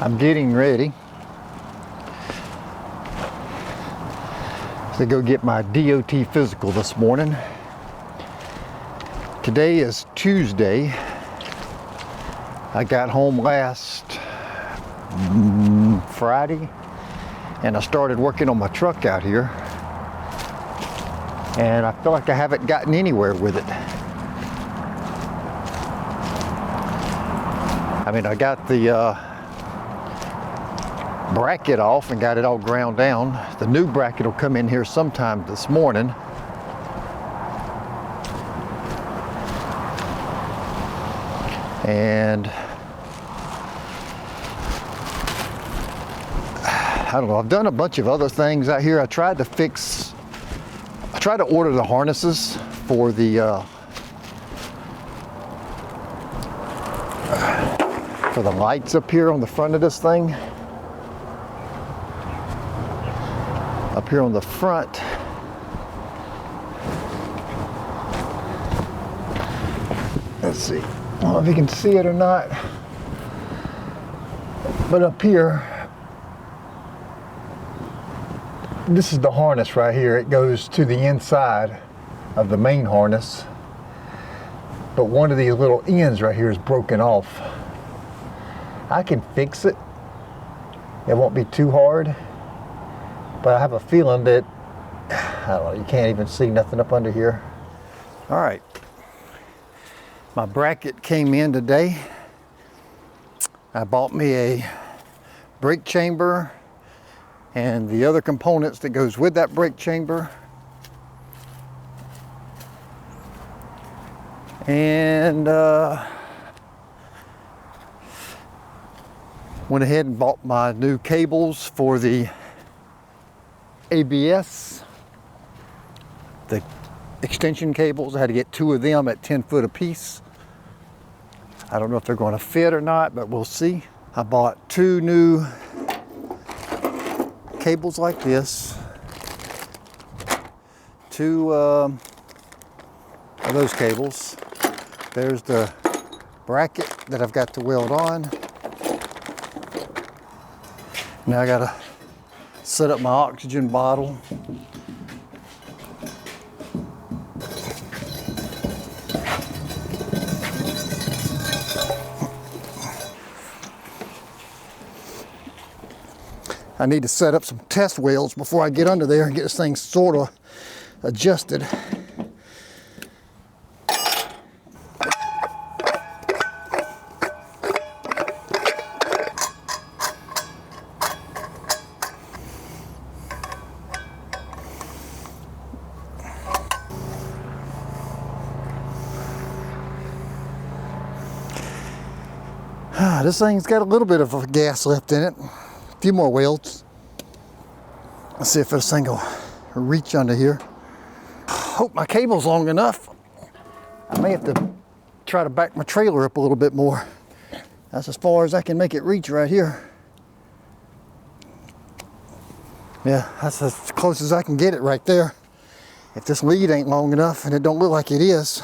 I'm getting ready to go get my DOT physical this morning. Today is Tuesday. I got home last Friday and I started working on my truck out here, and I feel like I haven't gotten anywhere with it. I mean, I got the bracket off and got it all ground down. The new bracket will come in here sometime this morning. And I don't know, I've done a bunch of other things out here. I tried to order the harnesses for the lights up here on the front of this thing. Up here on the front, let's see, I don't know if you can see it or not, but up here, this is the harness right here. It goes to the inside of the main harness, but one of these little ends right here is broken off. I can fix it. It won't be too hard, but I have a feeling that, I don't know, you can't even see nothing up under here. All right, my bracket came in today. I bought me a brake chamber and the other components that goes with that brake chamber. And went ahead and bought my new cables for the ABS, the extension cables. I had to get 2 of them at 10 foot a piece. I don't know if they're going to fit or not, but we'll see. I bought 2 new cables like this, 2 of those cables. There's the bracket that I've got to weld on. Now I gotta set up my oxygen bottle. I need to set up some test welds before I get under there and get this thing sort of adjusted. This thing's got a little bit of gas left in it. A few more welds. Let's see if this thing will reach under here. Hope my cable's long enough. I may have to try to back my trailer up a little bit more. That's as far as I can make it reach right here. Yeah, that's as close as I can get it right there. If this lead ain't long enough, and it don't look like it is.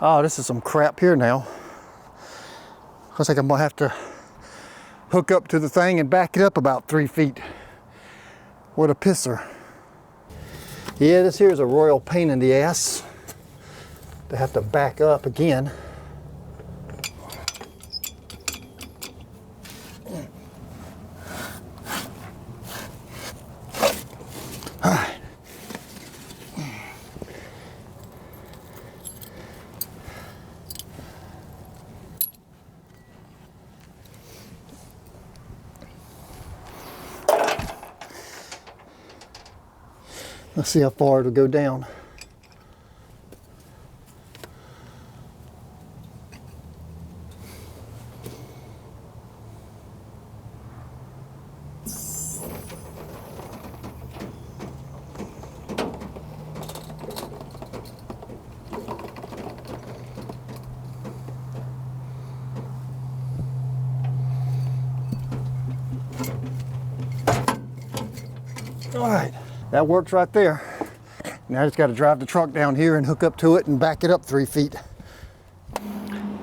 Oh, this is some crap here now. Looks like I'm gonna have to hook up to the thing and back it up about 3 feet. What a pisser. Yeah, this here is a royal pain in the ass to have to back up again. All right. Let's see how far it'll go down. All right, that works right there. Now I just got to drive the truck down here and hook up to it and back it up 3 feet.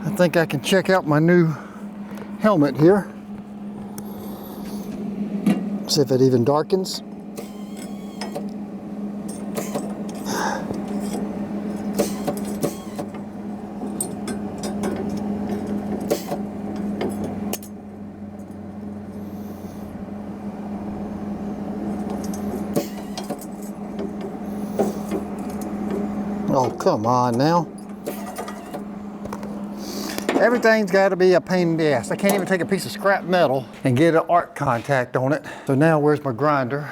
I think I can check out my new helmet here. See if it even darkens. Oh, come on now. Everything's got to be a pain in the ass. I can't even take a piece of scrap metal and get an arc contact on it. So now where's my grinder?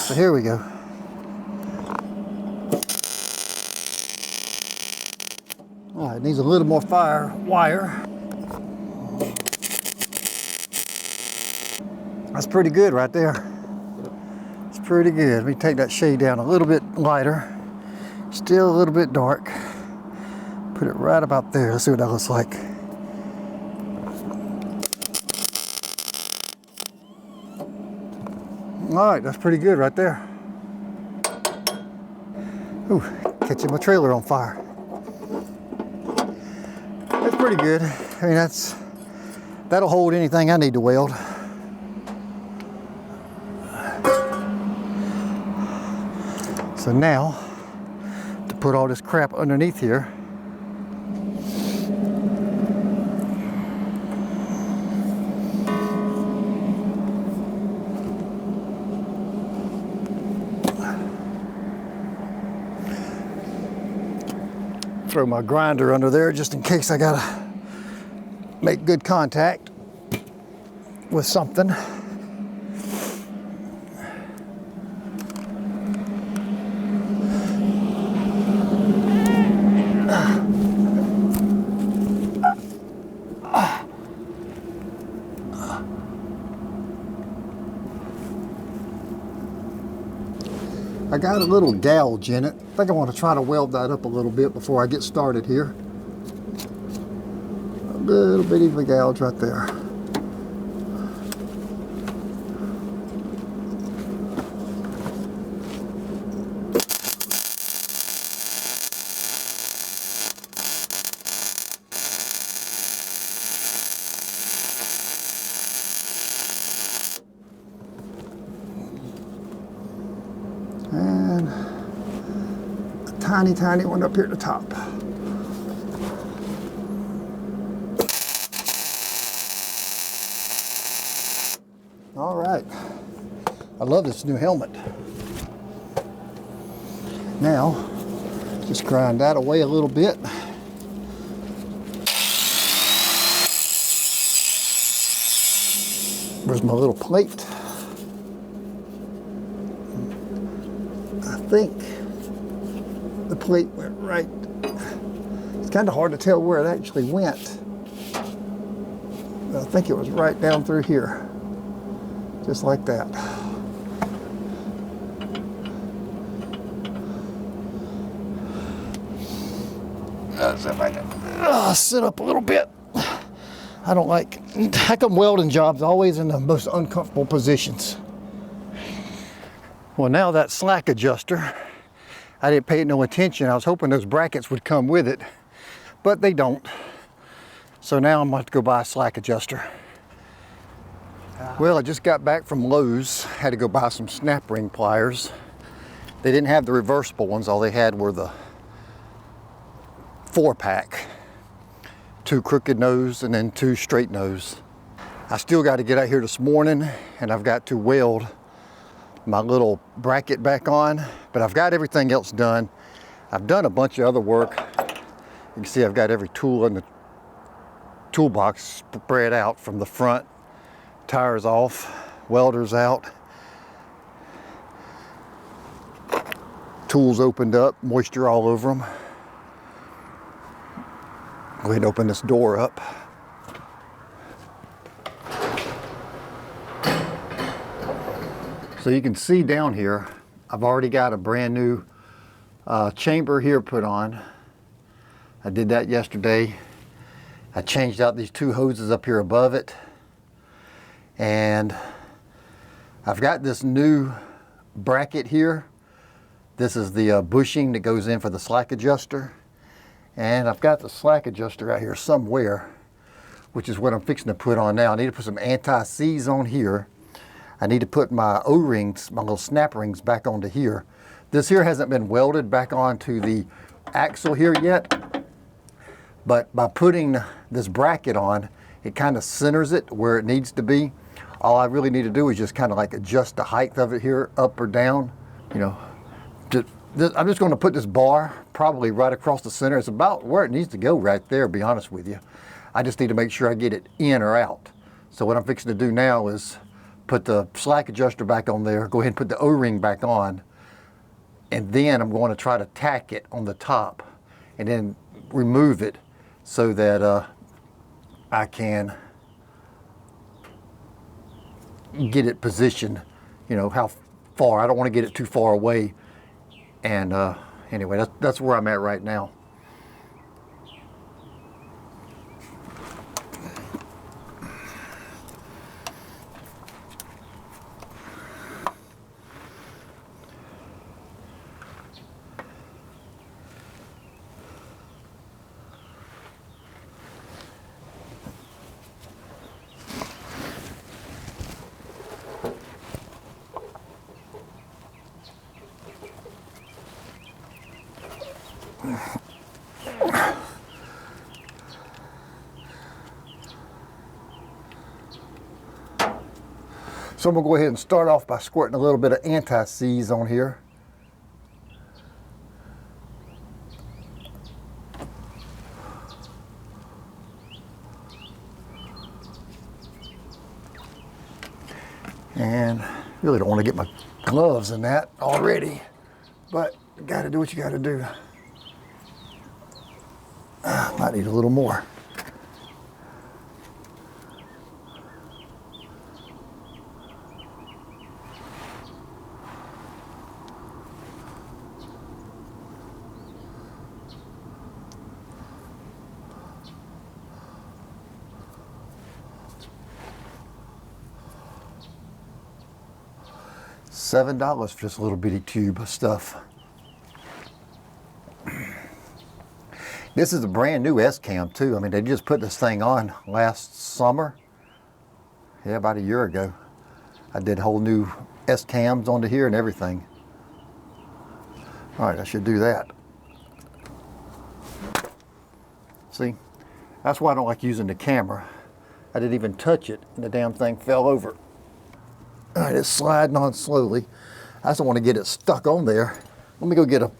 So here we go. All right, it needs a little more wire. That's pretty good right there. It's pretty good. Let me take that shade down a little bit lighter. Still a little bit dark. Put it right about there. Let's see what that looks like. All right, that's pretty good right there. Ooh, catching my trailer on fire. That's pretty good. I mean, that'll hold anything I need to weld. So now, to put all this crap underneath here, throw my grinder under there just in case I gotta make good contact with something. I got a little gouge in it. I think I want to try to weld that up a little bit before I get started here. A little bitty of a gouge right there. And a tiny one up here at the top. All right, I love this new helmet. Now, just grind that away a little bit. Where's my little plate? I think the plate went right. It's kind of hard to tell where it actually went. But I think it was right down through here. Just like that. See if I can sit up a little bit. I don't like, how come welding jobs always in the most uncomfortable positions? Well, now that slack adjuster, I didn't pay it no attention. I was hoping those brackets would come with it, but they don't. So now I'm going to have to go buy a slack adjuster. Well, I just got back from Lowe's. Had to go buy some snap ring pliers. They didn't have the reversible ones. All they had were the 4-pack. 2 crooked nose and then 2 straight nose. I still got to get out here this morning and I've got to weld my little bracket back on, but I've got everything else done. I've done a bunch of other work. You can see I've got every tool in the toolbox spread out from the front. Tires off, welders out. Tools opened up, moisture all over them. Go ahead and open this door up. So you can see down here, I've already got a brand new chamber here put on. I did that yesterday. I changed out these 2 hoses up here above it. And I've got this new bracket here This is the bushing that goes in for the slack adjuster. And I've got the slack adjuster out here somewhere, which is what I'm fixing to put on now. I need to put some anti-seize on here. I need to put my O-rings, my little snap rings back onto here. This here hasn't been welded back onto the axle here yet, but by putting this bracket on, it kind of centers it where it needs to be. All I really need to do is just kind of like adjust the height of it here, up or down. You know, I'm just going to put this bar probably right across the center. It's about where it needs to go right there, to be honest with you. I just need to make sure I get it in or out. So what I'm fixing to do now is put the slack adjuster back on there, go ahead and put the O-ring back on, and then I'm going to try to tack it on the top and then remove it so that I can get it positioned, you know, how far. I don't want to get it too far away. And anyway, that's where I'm at right now. So I'm going to go ahead and start off by squirting a little bit of anti-seize on here. And really don't want to get my gloves in that already, but you got to do what you got to do. Might need a little more. $7 for this little bitty tube of stuff. This is a brand new S-cam too. I mean, they just put this thing on last summer. Yeah, about a year ago. I did whole new S-cams onto here and everything. All right, I should do that. See, that's why I don't like using the camera. I didn't even touch it and the damn thing fell over. All right, it's sliding on slowly. I just don't want to get it stuck on there. Let me go get a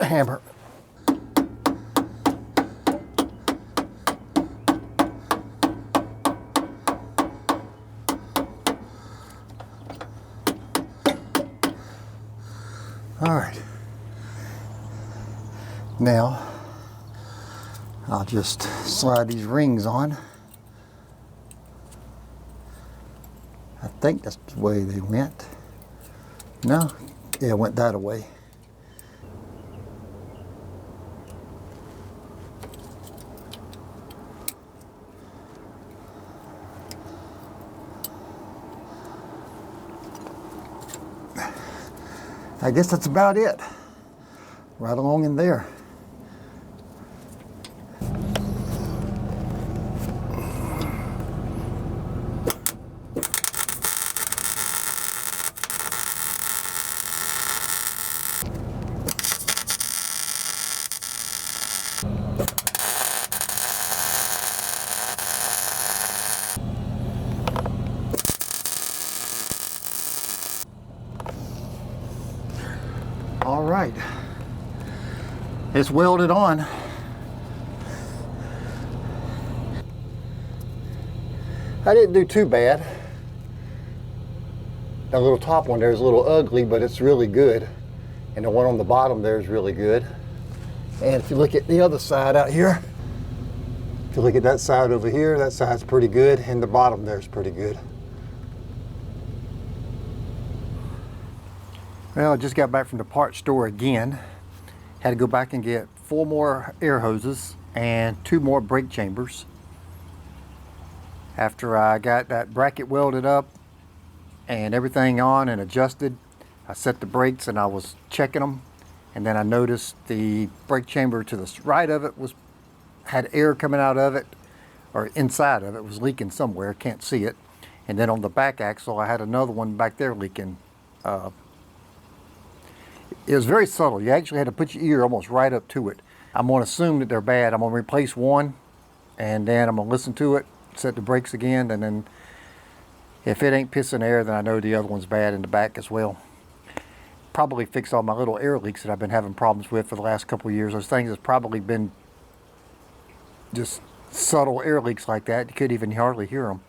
hammer. All right. Now, I'll just slide these rings on. I think that's the way they went. No? Yeah, it went that way. I guess that's about it. Right along in there. All right, it's welded on. I didn't do too bad. That little top one there is a little ugly, but it's really good. And the one on the bottom there is really good. And if you look at the other side out here, if you look at that side over here, that side's pretty good, and the bottom there is pretty good. Well, I just got back from the parts store again. Had to go back and get 4 more air hoses and 2 more brake chambers. After I got that bracket welded up and everything on and adjusted, I set the brakes and I was checking them. And then I noticed the brake chamber to the right of it had air coming out of it, or inside of it was leaking somewhere, can't see it. And then on the back axle, I had another one back there leaking. It was very subtle. You actually had to put your ear almost right up to it. I'm going to assume that they're bad. I'm going to replace one, and then I'm going to listen to it, set the brakes again, and then if it ain't pissing air, then I know the other one's bad in the back as well. Probably fix all my little air leaks that I've been having problems with for the last couple of years. Those things have probably been just subtle air leaks like that. You couldn't even hardly hear them.